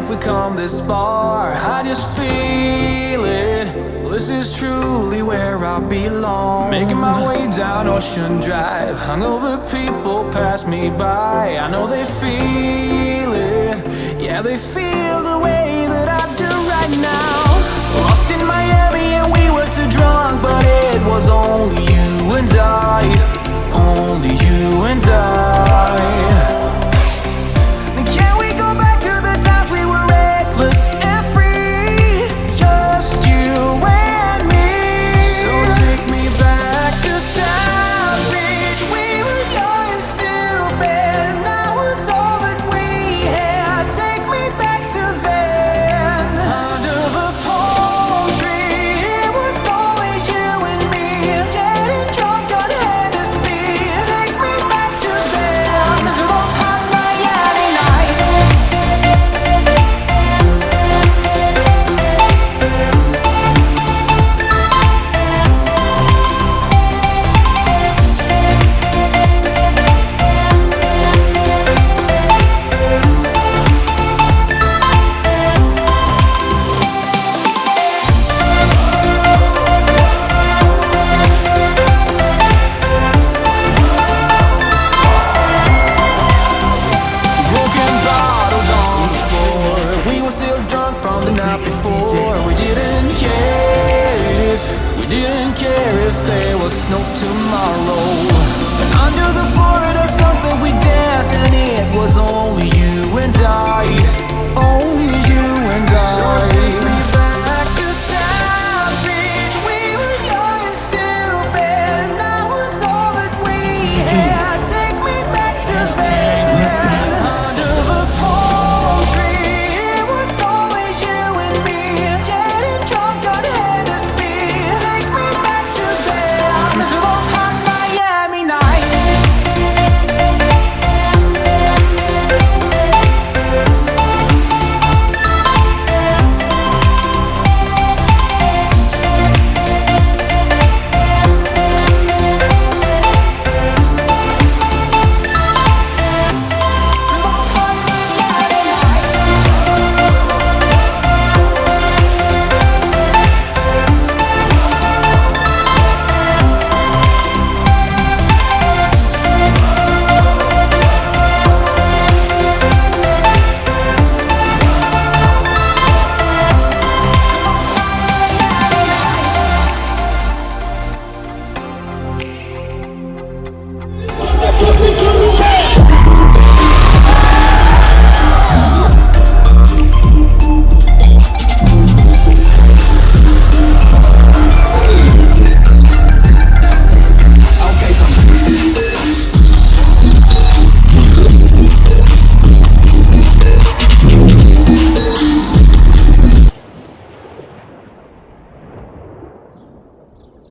like we come this far. I just feel it. This is truly where I belong. Making my way down Ocean Drive. Hungover people pass me by. I know they feel it. Yeah, they feel the way that I do right now. Lost in Miami and we were too drunk, but it was only you and I. Only you and I. Can we go back to the times we were reckless and free? Just you and me. So take me back to South Beach. We were young and stupid, and that was all that we had. Take me back to then. Under the palm tree, it was only you and me. Getting drunk on Hennessy. Take me back to then. To those hot Miami nights. Broken bottles on the floor. We were still drunk from the night before. We didn't care if there was snow tomorrow.